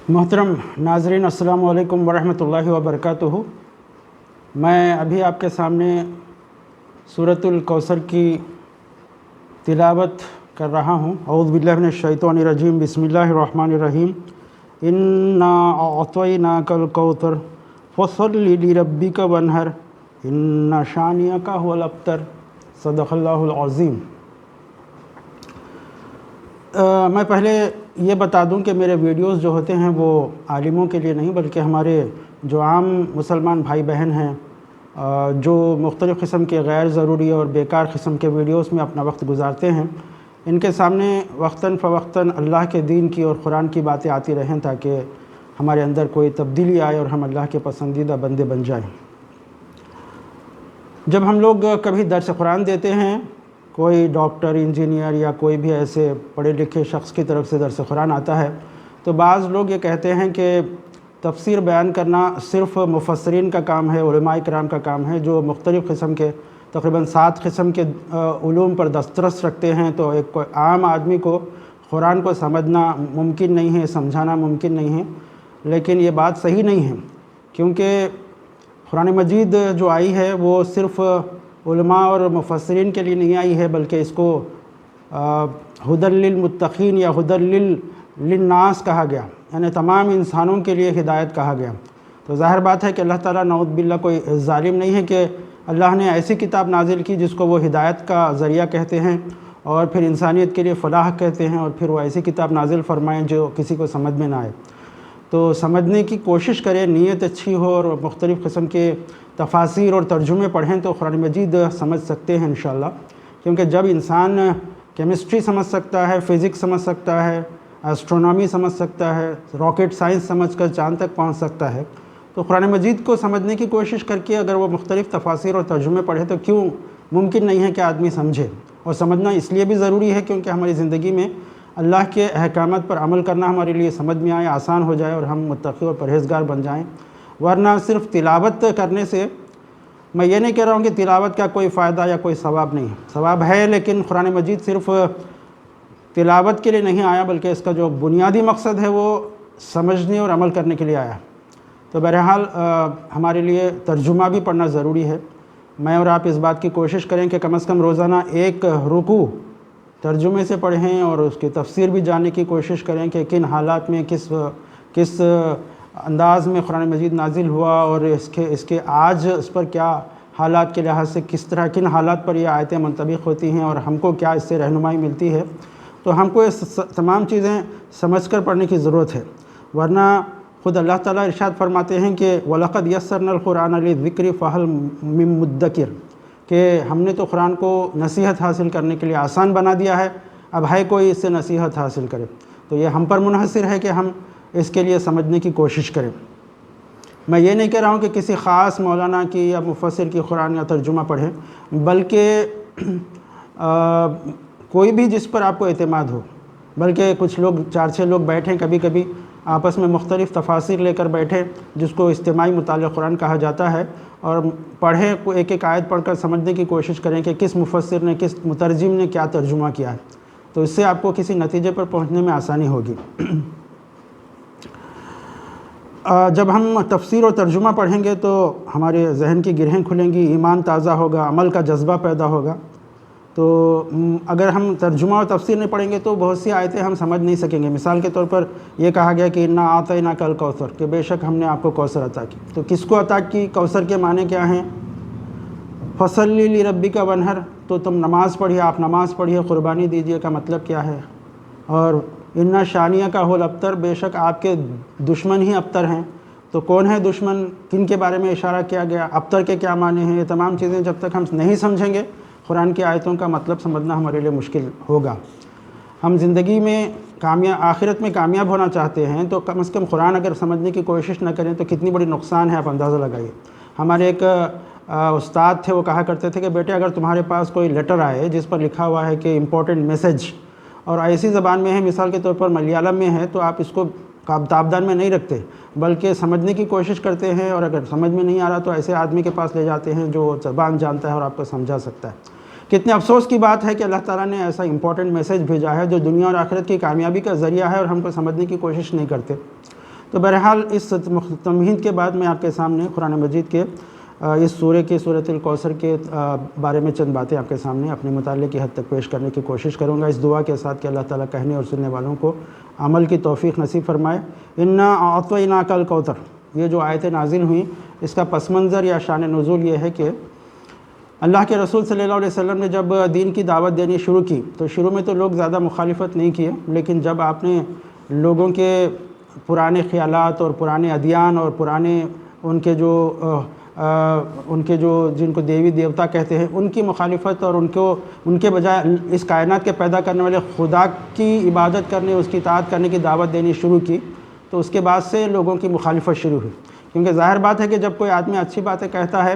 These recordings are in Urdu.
محترم ناظرین السلام علیکم ورحمۃ اللہ وبرکاتہ۔ میں ابھی آپ کے سامنے سورۃ الکوثر کی تلاوت کر رہا ہوں۔ اعوذ باللہ من الشیطان الرجیم، بسم اللہ الرحمن الرحیم۔ انا اعطیناک الکوثر فصل لربک وانحر ان شانئک هو الابتر، صدق اللہ العظیم۔ میں پہلے یہ بتا دوں کہ میرے ویڈیوز جو ہوتے ہیں وہ عالموں کے لیے نہیں بلکہ ہمارے جو عام مسلمان بھائی بہن ہیں جو مختلف قسم کے غیر ضروری اور بیکار قسم کے ویڈیوز میں اپنا وقت گزارتے ہیں، ان کے سامنے وقتاً فوقتاً اللہ کے دین کی اور قرآن کی باتیں آتی رہیں تاکہ ہمارے اندر کوئی تبدیلی آئے اور ہم اللہ کے پسندیدہ بندے بن جائیں۔ جب ہم لوگ کبھی درس قرآن دیتے ہیں، کوئی ڈاکٹر، انجینئر یا کوئی بھی ایسے پڑھے لکھے شخص کی طرف سے درس قرآن آتا ہے تو بعض لوگ یہ کہتے ہیں کہ تفسیر بیان کرنا صرف مفسرین کا کام ہے، علماء کرام کا کام ہے جو مختلف قسم کے تقریباً 7 قسم کے علوم پر دسترس رکھتے ہیں، تو ایک عام آدمی کو قرآن کو سمجھنا ممکن نہیں ہے، سمجھانا ممکن نہیں ہے۔ لیکن یہ بات صحیح نہیں ہے، کیونکہ قرآن مجید جو آئی ہے وہ صرف علماء اور مفسرین کے لیے نہیں آئی ہے بلکہ اس کو ہدی للمتقین یا ہدی للناس کہا گیا، یعنی تمام انسانوں کے لیے ہدایت کہا گیا۔ تو ظاہر بات ہے کہ اللہ تعالیٰ نعوذ باللہ کوئی ظالم نہیں ہے کہ اللہ نے ایسی کتاب نازل کی جس کو وہ ہدایت کا ذریعہ کہتے ہیں اور پھر انسانیت کے لیے فلاح کہتے ہیں، اور پھر وہ ایسی کتاب نازل فرمائیں جو کسی کو سمجھ میں نہ آئے۔ تو سمجھنے کی کوشش کریں، نیت اچھی ہو اور مختلف قسم کے تفاسیر اور ترجمے پڑھیں تو قرآن مجید سمجھ سکتے ہیں انشاءاللہ، کیونکہ جب انسان کیمسٹری سمجھ سکتا ہے، فزکس سمجھ سکتا ہے، اسٹرونومی سمجھ سکتا ہے، راکٹ سائنس سمجھ کر چاند تک پہنچ سکتا ہے، تو قرآن مجید کو سمجھنے کی کوشش کر کے اگر وہ مختلف تفاسیر اور ترجمے پڑھے تو کیوں ممکن نہیں ہے کہ آدمی سمجھے۔ اور سمجھنا اس لیے بھی ضروری ہے کیونکہ ہماری زندگی میں اللہ کے احکامات پر عمل کرنا ہمارے لیے سمجھ میں آئے، آسان ہو جائے اور ہم متقی اور پرہیزگار بن جائیں۔ ورنہ صرف تلاوت کرنے سے، میں یہ نہیں کہہ رہا ہوں کہ تلاوت کا کوئی فائدہ یا کوئی ثواب نہیں ہے، ثواب ہے، لیکن قرآن مجید صرف تلاوت کے لیے نہیں آیا بلکہ اس کا جو بنیادی مقصد ہے وہ سمجھنے اور عمل کرنے کے لیے آیا۔ تو بہرحال ہمارے لیے ترجمہ بھی پڑھنا ضروری ہے۔ میں اور آپ اس بات کی کوشش کریں کہ کم از کم روزانہ ایک رکوع ترجمے سے پڑھیں اور اس کی تفسیر بھی جاننے کی کوشش کریں کہ کن حالات میں کس انداز میں قرآن مجید نازل ہوا اور اس کے آج اس پر کیا حالات کے لحاظ سے کس طرح کن حالات پر یہ آیتیں منطبق ہوتی ہیں اور ہم کو کیا اس سے رہنمائی ملتی ہے۔ تو ہم کو یہ تمام چیزیں سمجھ کر پڑھنے کی ضرورت ہے، ورنہ خود اللہ تعالیٰ ارشاد فرماتے ہیں کہ وَلَقَدْ يَسَّرْنَا الْقُرْآنَ لِلذِّكْرِ فَهَلْ مِن مُدَّكِرٍ، کہ ہم نے تو قرآن کو نصیحت حاصل کرنے کے لیے آسان بنا دیا ہے، اب ہے کوئی اس سے نصیحت حاصل کرے۔ تو یہ ہم پر منحصر ہے کہ ہم اس کے لیے سمجھنے کی کوشش کریں۔ میں یہ نہیں کہہ رہا ہوں کہ کسی خاص مولانا کی یا مفسر کی قرآن یا ترجمہ پڑھیں، بلکہ کوئی بھی جس پر آپ کو اعتماد ہو، بلکہ کچھ لوگ 4-6 لوگ بیٹھیں کبھی کبھی آپس میں مختلف تفاسیر لے کر بیٹھیں جس کو اجتماعی مطالعہ قرآن کہا جاتا ہے، اور پڑھیں، ایک ایک آیت پڑھ کر سمجھنے کی کوشش کریں کہ کس مفسر نے، کس مترجم نے کیا ترجمہ کیا ہے، تو اس سے آپ کو کسی نتیجے پر پہنچنے میں آسانی ہوگی۔ جب ہم تفسیر اور ترجمہ پڑھیں گے تو ہمارے ذہن کی گرہیں کھلیں گی، ایمان تازہ ہوگا، عمل کا جذبہ پیدا ہوگا۔ تو اگر ہم ترجمہ اور تفسیر نہیں پڑھیں گے تو بہت سی آیتیں ہم سمجھ نہیں سکیں گے۔ مثال کے طور پر یہ کہا گیا کہ انا اعطیناک الکوثر، کہ بے شک ہم نے آپ کو کوثر عطا کی، تو کس کو عطا کی؟ کوثر کے معنی کیا ہیں؟ فصل لربک وانحر، تو تم نماز پڑھیے، آپ نماز پڑھیے، قربانی دیجیے کا مطلب کیا ہے؟ اور ان شانئک هو الابتر، بے شک آپ کے دشمن ہی ابتر ہیں۔ تو کون ہے دشمن؟ کن کے بارے میں اشارہ کیا گیا؟ ابتر کے کیا معنی ہیں؟ یہ تمام چیزیں جب تک ہم نہیں سمجھیں گے قرآن کی آیتوں کا مطلب سمجھنا ہمارے لیے مشکل ہوگا۔ ہم زندگی میں آخرت میں کامیاب ہونا چاہتے ہیں تو کم از کم قرآن اگر سمجھنے کی کوشش نہ کریں تو کتنی بڑی نقصان ہے، آپ اندازہ لگائیے۔ ہمارے ایک استاد تھے، وہ کہا کرتے تھے کہ بیٹے اگر تمہارے پاس کوئی لیٹر آئے جس پر لکھا ہوا ہے کہ امپورٹنٹ میسج، اور ایسی زبان میں ہے، مثال کے طور پر ملیالم میں ہے، تو آپ اس کو تابدان میں نہیں رکھتے بلکہ سمجھنے کی کوشش کرتے ہیں، اور اگر سمجھ میں نہیں آ رہا تو ایسے آدمی کے پاس لے جاتے ہیں جو زبان جانتا ہے اور آپ کو سمجھا سکتا ہے۔ کتنے افسوس کی بات ہے کہ اللہ تعالیٰ نے ایسا امپورٹنٹ میسج بھیجا ہے جو دنیا اور آخرت کی کامیابی کا ذریعہ ہے، اور ہم کو سمجھنے کی کوشش نہیں کرتے۔ تو بہرحال اس تمہید کے بعد میں آپ کے سامنے قرآن مجید کے اس سورہ کے سورۃ الکوثر کے بارے میں چند باتیں آپ کے سامنے اپنے مطالعے کی حد تک پیش کرنے کی کوشش کروں گا، اس دعا کے ساتھ کہ اللہ تعالیٰ کہنے اور سننے والوں کو عمل کی توفیق نصیب فرمائے۔ انا اعطیناک الکوثر، یہ جو آیتیں نازل ہوئیں اس کا پس منظر یا شان نزول یہ ہے کہ اللہ کے رسول صلی اللہ علیہ وسلم نے جب دین کی دعوت دینی شروع کی تو شروع میں تو لوگ زیادہ مخالفت نہیں کیے، لیکن جب آپ نے لوگوں کے پرانے خیالات اور پرانے ادیان اور پرانے ان کے جو جن کو دیوی دیوتا کہتے ہیں ان کی مخالفت اور ان کے بجائے اس کائنات کے پیدا کرنے والے خدا کی عبادت کرنے، اس کی اطاعت کرنے کی دعوت دینی شروع کی تو اس کے بعد سے لوگوں کی مخالفت شروع ہوئی، کیونکہ ظاہر بات ہے کہ جب کوئی آدمی اچھی باتیں کہتا ہے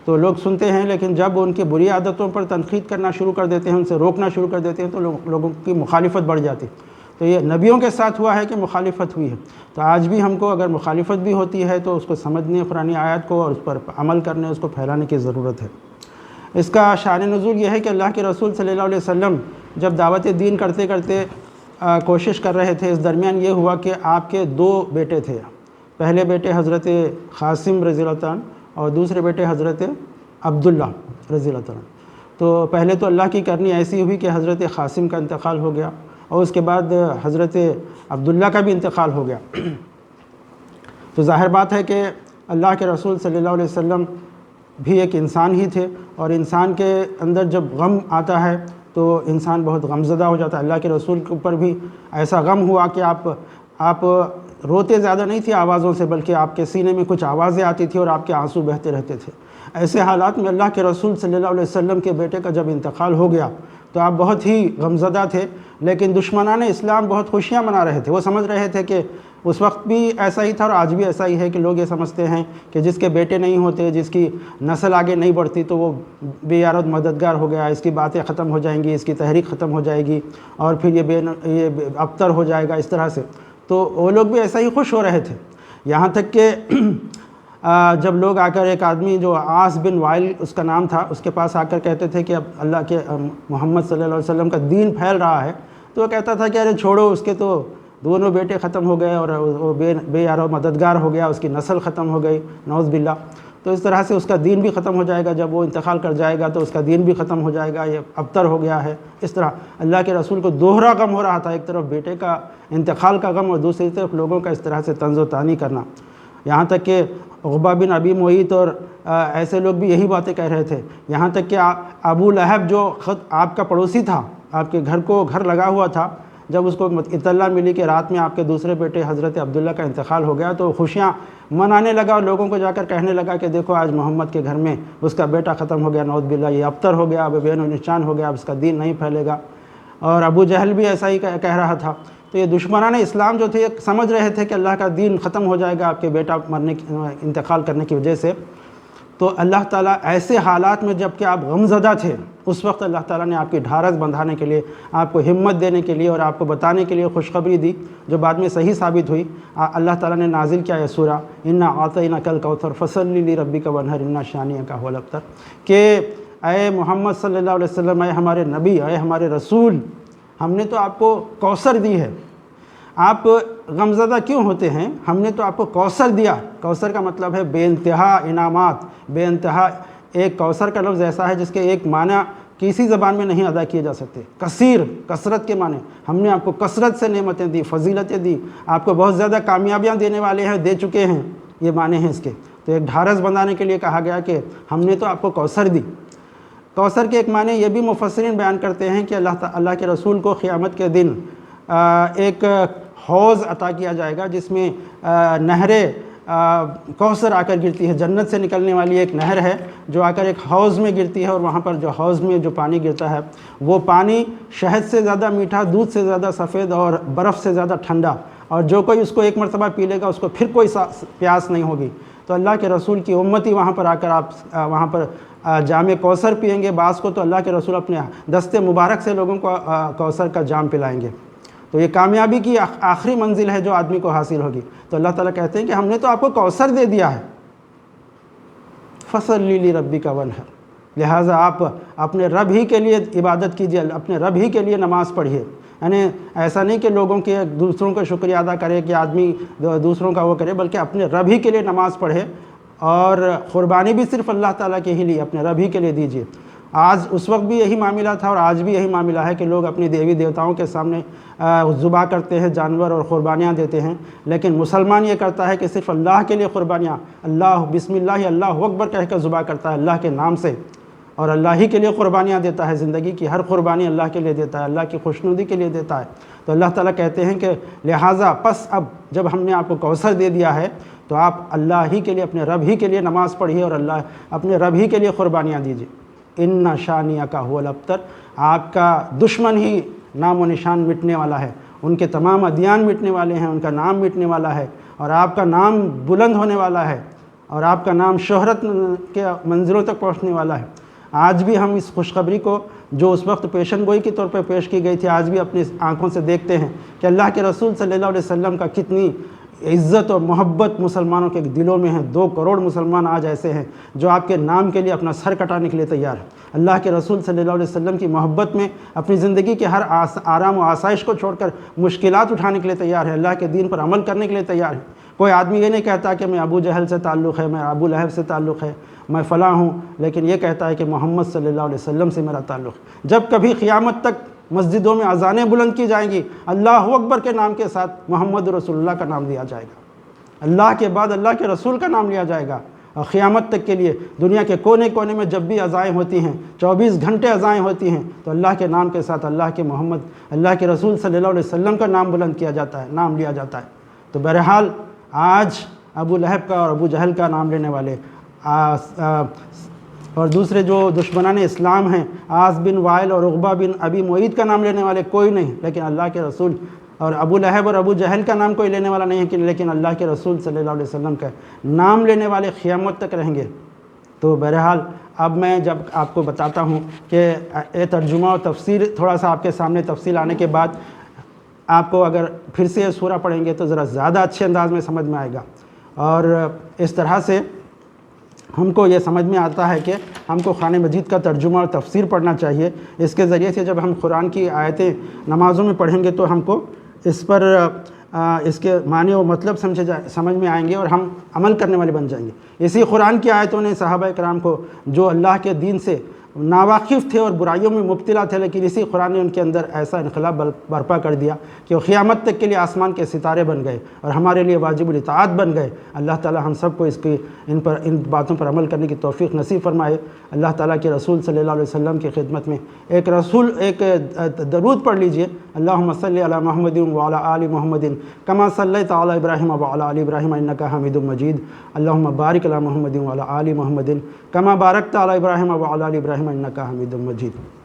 تو لوگ سنتے ہیں، لیکن جب ان کی بری عادتوں پر تنقید کرنا شروع کر دیتے ہیں، ان سے روکنا شروع کر دیتے ہیں تو لوگوں کی مخالفت بڑھ جاتی۔ تو یہ نبیوں کے ساتھ ہوا ہے کہ مخالفت ہوئی ہے، تو آج بھی ہم کو اگر مخالفت بھی ہوتی ہے تو اس کو سمجھنے قرآن آیات کو اور اس پر عمل کرنے، اس کو پھیلانے کی ضرورت ہے۔ اس کا شان نزول یہ ہے کہ اللہ کے رسول صلی اللہ علیہ وسلم جب دعوت دین کرتے کرتے کوشش کر رہے تھے، اس درمیان یہ ہوا کہ آپ کے 2 بیٹے تھے، پہلے بیٹے حضرت قاسم رضی اللہ عنہ اور دوسرے بیٹے حضرت عبداللہ رضی اللہ عنہ۔ تو پہلے تو اللہ کی کرنی ایسی ہوئی کہ حضرت قاسم کا انتقال ہو گیا اور اس کے بعد حضرت عبداللہ کا بھی انتقال ہو گیا۔ تو ظاہر بات ہے کہ اللہ کے رسول صلی اللہ علیہ وسلم بھی ایک انسان ہی تھے، اور انسان کے اندر جب غم آتا ہے تو انسان بہت غمزدہ ہو جاتا ہے۔ اللہ کے رسول کے اوپر بھی ایسا غم ہوا کہ آپ روتے زیادہ نہیں تھے آوازوں سے، بلکہ آپ کے سینے میں کچھ آوازیں آتی تھی اور آپ کے آنسو بہتے رہتے تھے۔ ایسے حالات میں اللہ کے رسول صلی اللہ علیہ وسلم کے بیٹے کا جب انتقال ہو گیا تو آپ بہت ہی غمزدہ تھے، لیکن دشمنان اسلام بہت خوشیاں منا رہے تھے۔ وہ سمجھ رہے تھے کہ اس وقت بھی ایسا ہی تھا اور آج بھی ایسا ہی ہے کہ لوگ یہ سمجھتے ہیں کہ جس کے بیٹے نہیں ہوتے، جس کی نسل آگے نہیں بڑھتی تو وہ بے یار و مددگار ہو گیا، اس کی باتیں ختم ہو جائیں گی، اس کی تحریک ختم ہو جائے گی اور پھر یہ ابتر ہو جائے گا، اس طرح سے۔ تو وہ لوگ بھی ایسا ہی خوش ہو رہے تھے، یہاں تک کہ جب لوگ آ کر ایک آدمی جو عاص بن وائل اس کا نام تھا، اس کے پاس آ کر کہتے تھے کہ اب اللہ کے محمد صلی اللہ علیہ وسلم کا دین پھیل رہا ہے، تو وہ کہتا تھا کہ ارے چھوڑو، اس کے تو دونوں بیٹے ختم ہو گئے اور وہ بے یار و مددگار ہو گیا، اس کی نسل ختم ہو گئی، نعوذ باللہ۔ تو اس طرح سے اس کا دین بھی ختم ہو جائے گا، جب وہ انتقال کر جائے گا تو اس کا دین بھی ختم ہو جائے گا، یہ ابتر ہو گیا ہے۔ اس طرح اللہ کے رسول کو دوہرا غم ہو رہا تھا، ایک طرف بیٹے کا انتقال کا غم اور دوسری طرف لوگوں کا اس طرح سے طنز و طانی کرنا، یہاں تک کہ عقبہ بن ابی معیط اور ایسے لوگ بھی یہی باتیں کہہ رہے تھے، یہاں تک کہ ابو لہب جو خود آپ کا پڑوسی تھا، آپ کے گھر لگا ہوا تھا، جب اس کو اطلاع ملی کہ رات میں آپ کے دوسرے بیٹے حضرت عبداللہ کا انتقال ہو گیا تو خوشیاں منانے لگا اور لوگوں کو جا کر کہنے لگا کہ دیکھو آج محمد کے گھر میں اس کا بیٹا ختم ہو گیا، نعوذ باللہ، یہ ابتر ہو گیا، اب بین و نشان ہو گیا، اب اس کا دین نہیں پھیلے گا۔ اور ابو جہل بھی ایسا ہی کہہ رہا تھا۔ تو یہ دشمنان اسلام جو تھے سمجھ رہے تھے کہ اللہ کا دین ختم ہو جائے گا آپ کے بیٹا انتقال کرنے کی وجہ سے۔ تو اللہ تعالیٰ ایسے حالات میں جب کہ آپ غمزدہ تھے، اس وقت اللہ تعالیٰ نے آپ کی ڈھارس بندھانے کے لیے، آپ کو ہمت دینے کے لیے اور آپ کو بتانے کے لیے خوشخبری دی، جو بعد میں صحیح ثابت ہوئی۔ اللہ تعالیٰ نے نازل کیا یہ سورہ انا اعطیناک الکوثر فصلی لربک وانحر ان شانئک هو الابتر، کہ اے محمد صلی اللہ علیہ وسلم، اے ہمارے نبی، اے ہمارے رسول، ہم نے تو آپ کو کوثر دی ہے، آپ غمزدہ کیوں ہوتے ہیں؟ ہم نے تو آپ کو کوثر دیا۔ کوثر کا مطلب ہے بے انتہا انعامات، بے انتہا۔ ایک کوثر کا لفظ ایسا ہے جس کے ایک معنی کسی زبان میں نہیں ادا کیے جا سکتے، کثیر، کثرت کے معنی۔ ہم نے آپ کو کثرت سے نعمتیں دی، فضیلتیں دی، آپ کو بہت زیادہ کامیابیاں دینے والے ہیں، دے چکے ہیں، یہ معنی ہیں اس کے۔ تو ایک ڈھارس بندھانے کے لیے کہا گیا کہ ہم نے تو آپ کو کوثر دی۔ کوثر کے ایک معنی یہ بھی مفسرین بیان کرتے ہیں کہ اللہ کے رسول کو قیامت کے دن ایک حوض عطا کیا جائے گا جس میں نہر کوثر آ کر گرتی ہے، جنت سے نکلنے والی ایک نہر ہے جو آ کر ایک حوض میں گرتی ہے، اور وہاں پر جو حوض میں جو پانی گرتا ہے وہ پانی شہد سے زیادہ میٹھا، دودھ سے زیادہ سفید اور برف سے زیادہ ٹھنڈا، اور جو کوئی اس کو ایک مرتبہ پی لے گا اس کو پھر کوئی پیاس نہیں ہوگی۔ تو اللہ کے رسول کی امتی وہاں پر آ کر آپ وہاں پر جام کوثر پئیں گے، بعض کو تو اللہ کے رسول اپنے دست مبارک سے لوگوں کو کوثر کا جام پلائیں گے۔ تو یہ کامیابی کی آخری منزل ہے جو آدمی کو حاصل ہوگی۔ تو اللہ تعالیٰ کہتے ہیں کہ ہم نے تو آپ کو کوثر دے دیا ہے، فصلی لربک وانحر، لہٰذا آپ اپنے رب ہی کے لیے عبادت کیجیے، اپنے رب ہی کے لیے نماز پڑھیے۔ یعنی ایسا نہیں کہ لوگوں کے دوسروں کا شکریہ ادا کرے کہ آدمی دوسروں کا وہ کرے، بلکہ اپنے رب ہی کے لیے نماز پڑھے، اور قربانی بھی صرف اللہ تعالیٰ کے ہی لیے، اپنے رب ہی کے لیے دیجیے۔ آج اس وقت بھی یہی معاملہ تھا اور آج بھی یہی معاملہ ہے کہ لوگ اپنی دیوی دیوتاؤں کے سامنے ذبح کرتے ہیں جانور اور قربانیاں دیتے ہیں، لیکن مسلمان یہ کرتا ہے کہ صرف اللہ کے لیے قربانیاں، اللہ بسم اللہ اللہ اکبر کہہ کر ذبح کرتا ہے اللہ کے نام سے، اور اللہ ہی کے لیے قربانیاں دیتا ہے، زندگی کی ہر قربانی اللہ کے لیے دیتا ہے، اللہ کی خوشنودی کے لیے دیتا ہے۔ تو اللہ تعالیٰ کہتے ہیں کہ لہٰذا پس اب جب ہم نے آپ کو کوثر دے دیا ہے تو آپ اللہ ہی کے لیے، اپنے رب ہی کے لیے نماز پڑھیے اور اپنے رب ہی کے لیے قربانیاں دیجیے۔ ان شانیہ کا هو الابتر، آپ کا دشمن ہی نام و نشان مٹنے والا ہے، ان کے تمام ادیان مٹنے والے ہیں، ان کا نام مٹنے والا ہے، اور آپ کا نام بلند ہونے والا ہے، اور آپ کا نام شہرت کے منزلوں تک پہنچنے والا ہے۔ آج بھی ہم اس خوشخبری کو جو اس وقت پیشن گوئی کے طور پہ پیش کی گئی تھی، آج بھی اپنی آنکھوں سے دیکھتے ہیں کہ اللہ کے رسول صلی اللہ علیہ وسلم کا کتنی عزت اور محبت مسلمانوں کے دلوں میں ہے۔ 2 کروڑ مسلمان آج ایسے ہیں جو آپ کے نام کے لیے اپنا سر کٹانے کے لیے تیار ہیں۔ اللہ کے رسول صلی اللہ علیہ وسلم کی محبت میں اپنی زندگی کے ہر آرام و آسائش کو چھوڑ کر مشکلات اٹھانے کے لیے تیار ہے، اللہ کے دین پر عمل کرنے کے لیے تیار ہے۔ کوئی آدمی یہ نہیں کہتا کہ میں ابو جہل سے تعلق ہے، میں ابو لہب سے تعلق ہے، میں فلاں ہوں، لیکن یہ کہتا ہے کہ محمد صلی اللہ علیہ وسلم سے میرا تعلق ہے۔ جب کبھی قیامت تک مسجدوں میں اذانیں بلند کی جائیں گی، اللہ اکبر کے نام کے ساتھ محمد رسول اللہ کا نام لیا جائے گا، اللہ کے بعد اللہ کے رسول کا نام لیا جائے گا، اور قیامت تک کے لیے دنیا کے کونے کونے میں جب بھی اذائیں ہوتی ہیں، 24 گھنٹے اذائیں ہوتی ہیں، تو اللہ کے نام کے ساتھ اللہ کے رسول صلی اللہ علیہ وسلم کا نام بلند کیا جاتا ہے، نام لیا جاتا ہے۔ تو بہرحال آج ابو لہب کا اور ابو جہل کا نام لینے والے اور دوسرے جو دشمنان اسلام ہیں، عاص بن وائل اور عقبہ بن ابی معیط کا نام لینے والے کوئی نہیں، لیکن اللہ کے رسول، اور ابو لہب اور ابو جہل کا نام کوئی لینے والا نہیں ہے، لیکن اللہ کے رسول صلی اللہ علیہ وسلم کا نام لینے والے قیامت تک رہیں گے۔ تو بہرحال اب میں جب آپ کو بتاتا ہوں کہ یہ ترجمہ اور تفسیر تھوڑا سا آپ کے سامنے تفصیل آنے کے بعد آپ کو اگر پھر سے یہ سورہ پڑھیں گے تو ذرا زیادہ اچھے انداز میں سمجھ میں آئے گا، اور اس طرح سے ہم کو یہ سمجھ میں آتا ہے کہ ہم کو قرآن مجید کا ترجمہ اور تفسیر پڑھنا چاہیے۔ اس کے ذریعے سے جب ہم قرآن کی آیتیں نمازوں میں پڑھیں گے تو ہم کو اس پر اس کے معنی و مطلب سمجھ میں آئیں گے اور ہم عمل کرنے والے بن جائیں گے۔ اسی قرآن کی آیتوں نے صحابہ کرام کو جو اللہ کے دین سے ناواقف تھے اور برائیوں میں مبتلا تھے، لیکن اسی قرآن نے ان کے اندر ایسا انقلاب برپا کر دیا کہ وہ قیامت تک کے لیے آسمان کے ستارے بن گئے اور ہمارے لیے واجب الاطاعت بن گئے۔ اللہ تعالی ہم سب کو ان باتوں پر عمل کرنے کی توفیق نصیب فرمائے۔ اللہ تعالیٰ کے رسول صلی اللہ علیہ وسلم کی خدمت میں ایک درود پڑھ لیجئے۔ اللہم صلی علی محمد وعلی آل محمد کما صلیت علی ابراہیم وعلی آل ابراہیم انک حمید مجید۔ اللہم بارک علی محمد وعلی آل محمد کما بارکت علی ابراہیم وعلی آل ابراہیم انک حمید مجید۔